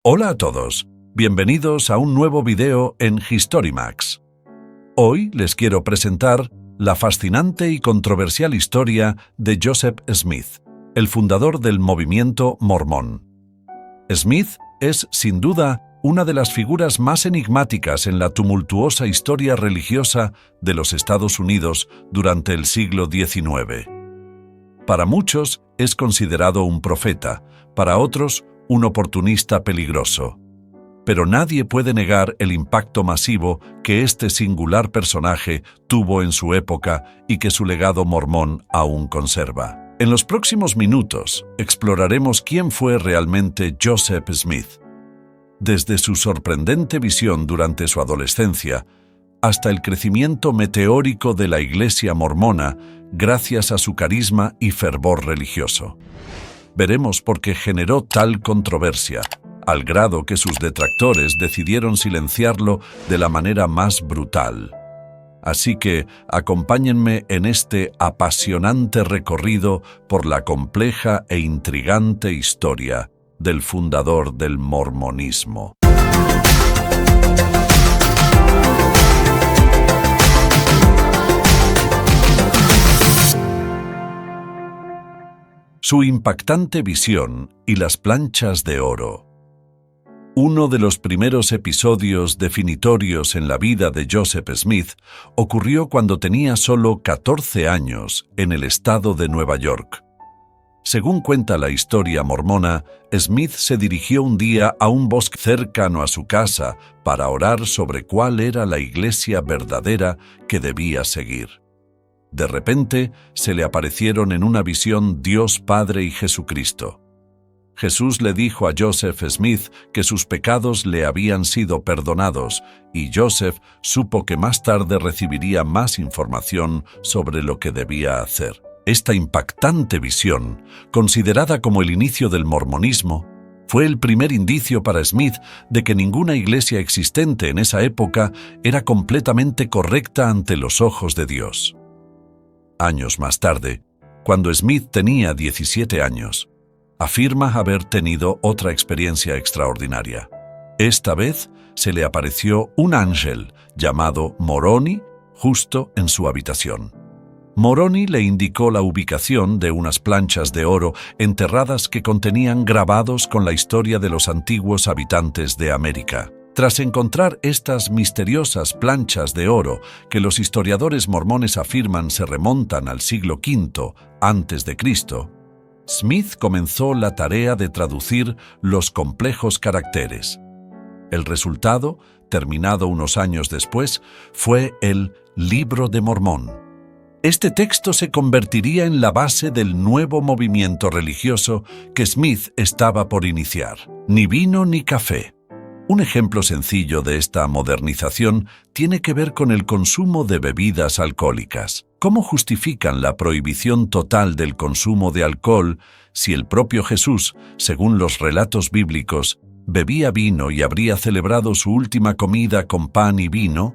Hola a todos, bienvenidos a un nuevo video en HistoryMax. Hoy les quiero presentar la fascinante y controversial historia de Joseph Smith, el fundador del movimiento mormón. Smith es, sin duda, una de las figuras más enigmáticas en la tumultuosa historia religiosa de los Estados Unidos durante el siglo XIX. Para muchos es considerado un profeta, para otros un oportunista peligroso. Pero nadie puede negar el impacto masivo que este singular personaje tuvo en su época y que su legado mormón aún conserva. En los próximos minutos exploraremos quién fue realmente Joseph Smith. Desde su sorprendente visión durante su adolescencia hasta el crecimiento meteórico de la Iglesia mormona gracias a su carisma y fervor religioso. Veremos por qué generó tal controversia, al grado que sus detractores decidieron silenciarlo de la manera más brutal. Así que acompáñenme en este apasionante recorrido por la compleja e intrigante historia del fundador del mormonismo. Su impactante visión y las planchas de oro. Uno de los primeros episodios definitorios en la vida de Joseph Smith ocurrió cuando tenía solo 14 años en el estado de Nueva York. Según cuenta la historia mormona, Smith se dirigió un día a un bosque cercano a su casa para orar sobre cuál era la iglesia verdadera que debía seguir. De repente, se le aparecieron en una visión Dios Padre y Jesucristo. Jesús le dijo a Joseph Smith que sus pecados le habían sido perdonados, y Joseph supo que más tarde recibiría más información sobre lo que debía hacer. Esta impactante visión, considerada como el inicio del mormonismo, fue el primer indicio para Smith de que ninguna iglesia existente en esa época era completamente correcta ante los ojos de Dios. Años más tarde, cuando Smith tenía 17 años, afirma haber tenido otra experiencia extraordinaria. Esta vez se le apareció un ángel llamado Moroni justo en su habitación. Moroni le indicó la ubicación de unas planchas de oro enterradas que contenían grabados con la historia de los antiguos habitantes de América. Tras encontrar estas misteriosas planchas de oro que los historiadores mormones afirman se remontan al siglo V a.C., Smith comenzó la tarea de traducir los complejos caracteres. El resultado, terminado unos años después, fue el Libro de Mormón. Este texto se convertiría en la base del nuevo movimiento religioso que Smith estaba por iniciar. Ni vino ni café. Un ejemplo sencillo de esta modernización tiene que ver con el consumo de bebidas alcohólicas. ¿Cómo justifican la prohibición total del consumo de alcohol si el propio Jesús, según los relatos bíblicos, bebía vino y habría celebrado su última comida con pan y vino?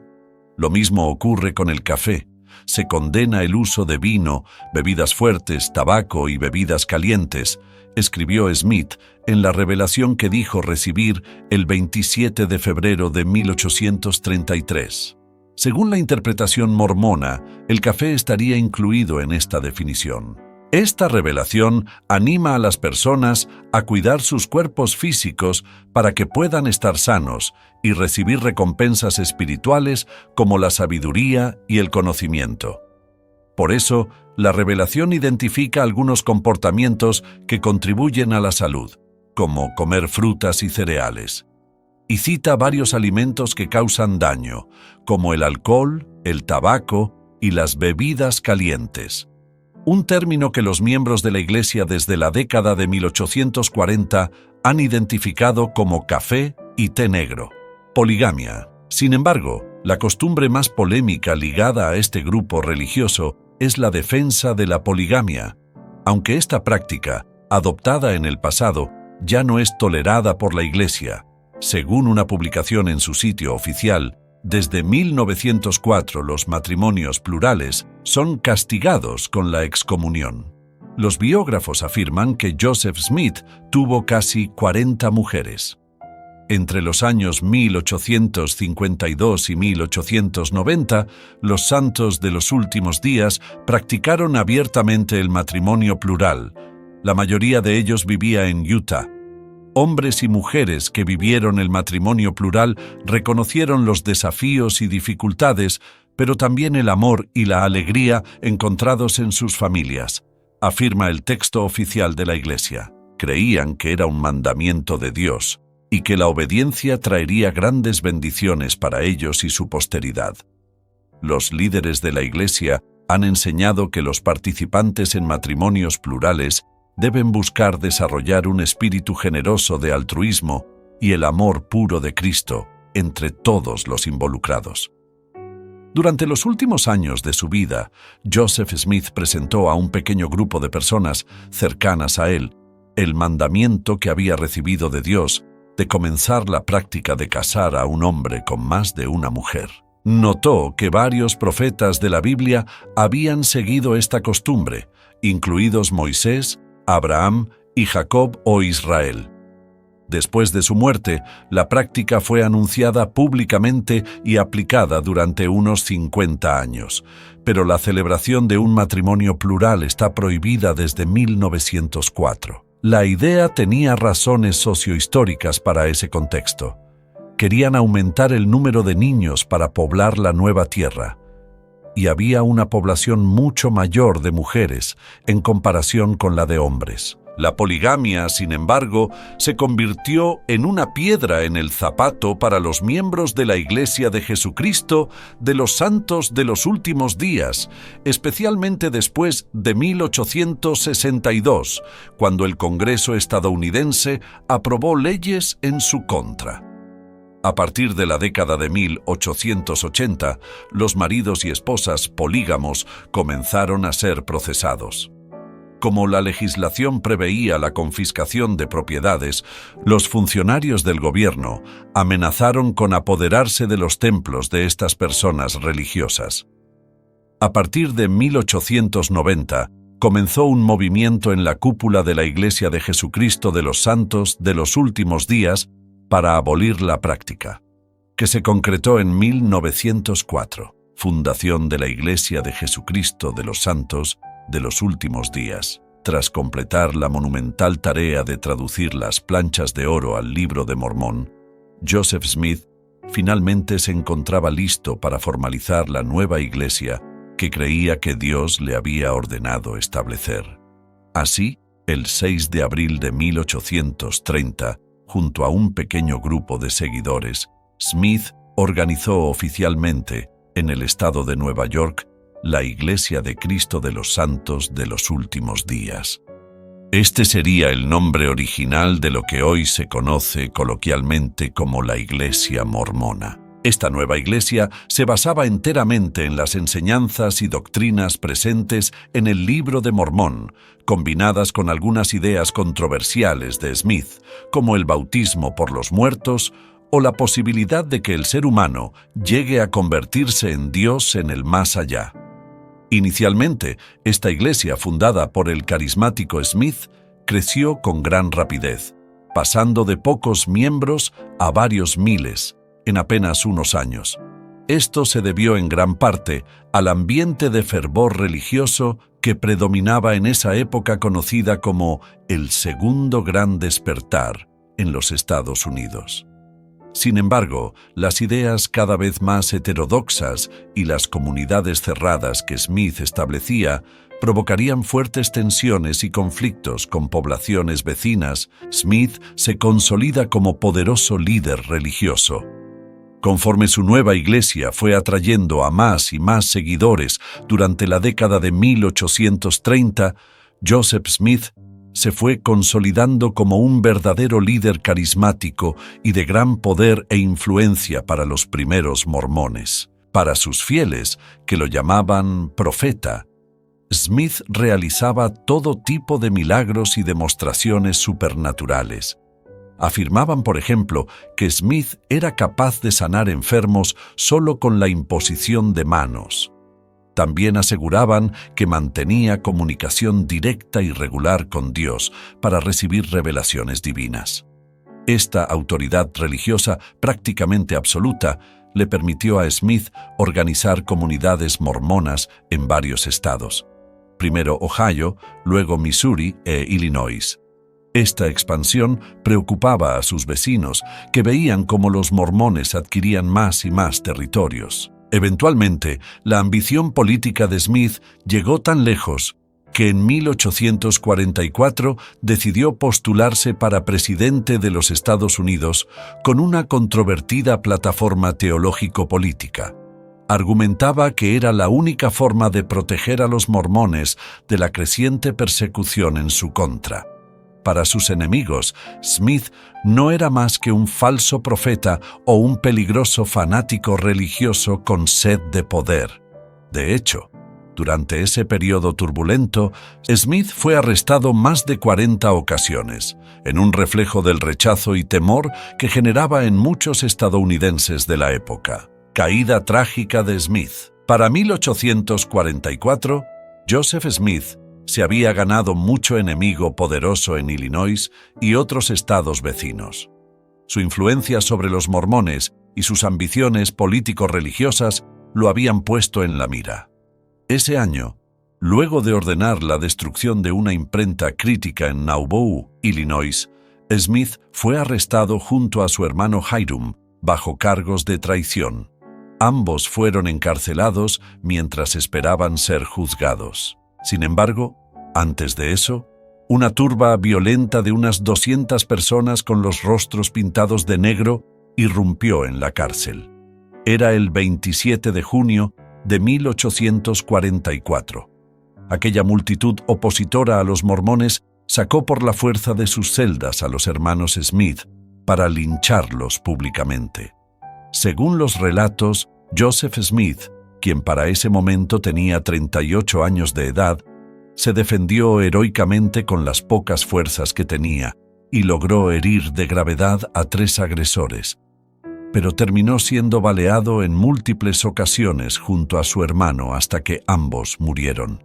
Lo mismo ocurre con el café. Se condena el uso de vino, bebidas fuertes, tabaco y bebidas calientes, escribió Smith en la revelación que dijo recibir el 27 de febrero de 1833. Según la interpretación mormona, el café estaría incluido en esta definición. Esta revelación anima a las personas a cuidar sus cuerpos físicos para que puedan estar sanos y recibir recompensas espirituales como la sabiduría y el conocimiento. Por eso, la revelación identifica algunos comportamientos que contribuyen a la salud, como comer frutas y cereales. Y cita varios alimentos que causan daño, como el alcohol, el tabaco y las bebidas calientes. Un término que los miembros de la Iglesia desde la década de 1840 han identificado como café y té negro. Poligamia. Sin embargo, la costumbre más polémica ligada a este grupo religioso es la defensa de la poligamia, aunque esta práctica, adoptada en el pasado, ya no es tolerada por la Iglesia. Según una publicación en su sitio oficial, desde 1904 los matrimonios plurales son castigados con la excomunión. Los biógrafos afirman que Joseph Smith tuvo casi 40 mujeres. Entre los años 1852 y 1890, los santos de los últimos días practicaron abiertamente el matrimonio plural. La mayoría de ellos vivía en Utah. Hombres y mujeres que vivieron el matrimonio plural reconocieron los desafíos y dificultades, pero también el amor y la alegría encontrados en sus familias, afirma el texto oficial de la Iglesia. Creían que era un mandamiento de Dios y que la obediencia traería grandes bendiciones para ellos y su posteridad. Los líderes de la Iglesia han enseñado que los participantes en matrimonios plurales deben buscar desarrollar un espíritu generoso de altruismo y el amor puro de Cristo entre todos los involucrados. Durante los últimos años de su vida, Joseph Smith presentó a un pequeño grupo de personas cercanas a él el mandamiento que había recibido de Dios de comenzar la práctica de casar a un hombre con más de una mujer. Notó que varios profetas de la Biblia habían seguido esta costumbre, incluidos Moisés, Abraham y Jacob o Israel. Después de su muerte, la práctica fue anunciada públicamente y aplicada durante unos 50 años, pero la celebración de un matrimonio plural está prohibida desde 1904. La idea tenía razones sociohistóricas para ese contexto. Querían aumentar el número de niños para poblar la nueva tierra, y había una población mucho mayor de mujeres en comparación con la de hombres. La poligamia, sin embargo, se convirtió en una piedra en el zapato para los miembros de la Iglesia de Jesucristo de los Santos de los Últimos Días, especialmente después de 1862, cuando el Congreso estadounidense aprobó leyes en su contra. A partir de la década de 1880, los maridos y esposas polígamos comenzaron a ser procesados. Como la legislación preveía la confiscación de propiedades, los funcionarios del gobierno amenazaron con apoderarse de los templos de estas personas religiosas. A partir de 1890, comenzó un movimiento en la cúpula de la Iglesia de Jesucristo de los Santos de los Últimos Días para abolir la práctica, que se concretó en 1904, fundación de la Iglesia de Jesucristo de los Santos de los Últimos Días. Tras completar la monumental tarea de traducir las planchas de oro al Libro de Mormón, Joseph Smith finalmente se encontraba listo para formalizar la nueva iglesia que creía que Dios le había ordenado establecer. Así, el 6 de abril de 1830, junto a un pequeño grupo de seguidores, Smith organizó oficialmente, en el estado de Nueva York, la Iglesia de Cristo de los Santos de los Últimos Días. Este sería el nombre original de lo que hoy se conoce coloquialmente como la Iglesia Mormona. Esta nueva iglesia se basaba enteramente en las enseñanzas y doctrinas presentes en el Libro de Mormón, combinadas con algunas ideas controversiales de Smith, como el bautismo por los muertos o la posibilidad de que el ser humano llegue a convertirse en Dios en el más allá. Inicialmente, esta iglesia, fundada por el carismático Smith, creció con gran rapidez, pasando de pocos miembros a varios miles en apenas unos años. Esto se debió en gran parte al ambiente de fervor religioso que predominaba en esa época conocida como el Segundo Gran Despertar en los Estados Unidos. Sin embargo, las ideas cada vez más heterodoxas y las comunidades cerradas que Smith establecía provocarían fuertes tensiones y conflictos con poblaciones vecinas. Smith se consolida como poderoso líder religioso. Conforme su nueva iglesia fue atrayendo a más y más seguidores durante la década de 1830, Joseph Smith se fue consolidando como un verdadero líder carismático y de gran poder e influencia para los primeros mormones. Para sus fieles, que lo llamaban profeta, Smith realizaba todo tipo de milagros y demostraciones supernaturales. Afirmaban, por ejemplo, que Smith era capaz de sanar enfermos solo con la imposición de manos. También aseguraban que mantenía comunicación directa y regular con Dios para recibir revelaciones divinas. Esta autoridad religiosa prácticamente absoluta le permitió a Smith organizar comunidades mormonas en varios estados. Primero Ohio, luego Missouri e Illinois. Esta expansión preocupaba a sus vecinos, que veían cómo los mormones adquirían más y más territorios. Eventualmente, la ambición política de Smith llegó tan lejos que en 1844 decidió postularse para presidente de los Estados Unidos con una controvertida plataforma teológico-política. Argumentaba que era la única forma de proteger a los mormones de la creciente persecución en su contra. Para sus enemigos, Smith no era más que un falso profeta o un peligroso fanático religioso con sed de poder. De hecho, durante ese periodo turbulento, Smith fue arrestado más de 40 ocasiones, en un reflejo del rechazo y temor que generaba en muchos estadounidenses de la época. Caída trágica de Smith. Para 1844, Joseph Smith se había ganado mucho enemigo poderoso en Illinois y otros estados vecinos. Su influencia sobre los mormones y sus ambiciones político-religiosas lo habían puesto en la mira. Ese año, luego de ordenar la destrucción de una imprenta crítica en Nauvoo, Illinois, Smith fue arrestado junto a su hermano Hiram bajo cargos de traición. Ambos fueron encarcelados mientras esperaban ser juzgados. Sin embargo, antes de eso, una turba violenta de unas 200 personas con los rostros pintados de negro irrumpió en la cárcel. Era el 27 de junio de 1844. Aquella multitud opositora a los mormones sacó por la fuerza de sus celdas a los hermanos Smith para lincharlos públicamente. Según los relatos, Joseph Smith, quien para ese momento tenía 38 años de edad, se defendió heroicamente con las pocas fuerzas que tenía y logró herir de gravedad a 3 agresores, pero terminó siendo baleado en múltiples ocasiones junto a su hermano hasta que ambos murieron.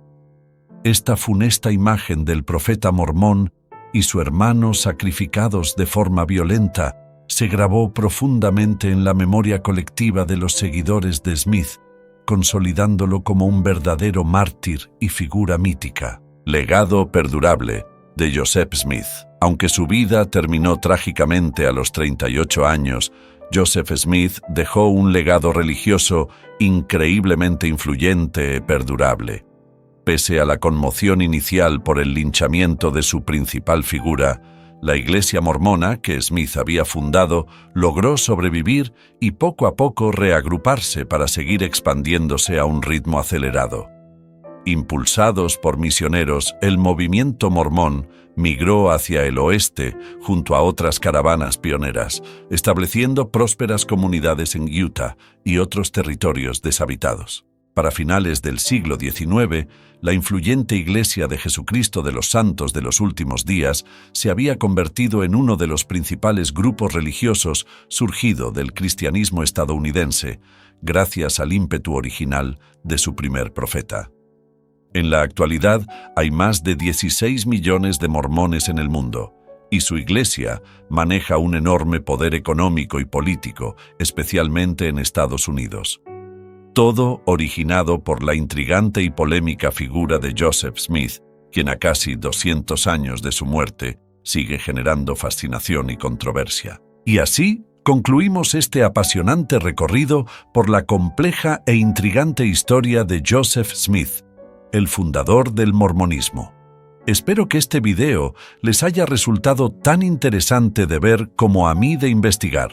Esta funesta imagen del profeta mormón y su hermano sacrificados de forma violenta se grabó profundamente en la memoria colectiva de los seguidores de Smith, consolidándolo como un verdadero mártir y figura mítica. Legado perdurable de Joseph Smith. Aunque su vida terminó trágicamente a los 38 años, Joseph Smith dejó un legado religioso increíblemente influyente y perdurable. Pese a la conmoción inicial por el linchamiento de su principal figura, la Iglesia mormona que Smith había fundado logró sobrevivir y poco a poco reagruparse para seguir expandiéndose a un ritmo acelerado. Impulsados por misioneros, el movimiento mormón migró hacia el oeste junto a otras caravanas pioneras, estableciendo prósperas comunidades en Utah y otros territorios deshabitados. Para finales del siglo XIX, la influyente Iglesia de Jesucristo de los Santos de los Últimos Días se había convertido en uno de los principales grupos religiosos surgido del cristianismo estadounidense, gracias al ímpetu original de su primer profeta. En la actualidad hay más de 16 millones de mormones en el mundo, y su iglesia maneja un enorme poder económico y político, especialmente en Estados Unidos. Todo originado por la intrigante y polémica figura de Joseph Smith, quien a casi 200 años de su muerte sigue generando fascinación y controversia. Y así concluimos este apasionante recorrido por la compleja e intrigante historia de Joseph Smith, el fundador del mormonismo. Espero que este video les haya resultado tan interesante de ver como a mí de investigar.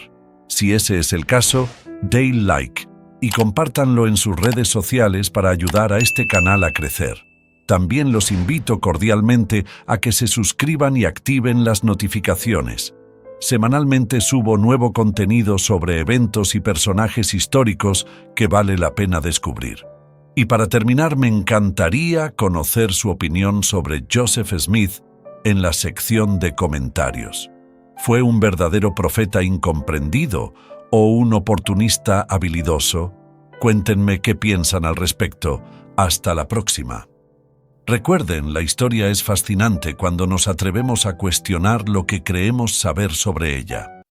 Si ese es el caso, den like y compártanlo en sus redes sociales para ayudar a este canal a crecer. También los invito cordialmente a que se suscriban y activen las notificaciones. Semanalmente subo nuevo contenido sobre eventos y personajes históricos que vale la pena descubrir. Y para terminar, me encantaría conocer su opinión sobre Joseph Smith en la sección de comentarios. ¿Fue un verdadero profeta incomprendido o un oportunista habilidoso? Cuéntenme qué piensan al respecto. Hasta la próxima. Recuerden, la historia es fascinante cuando nos atrevemos a cuestionar lo que creemos saber sobre ella.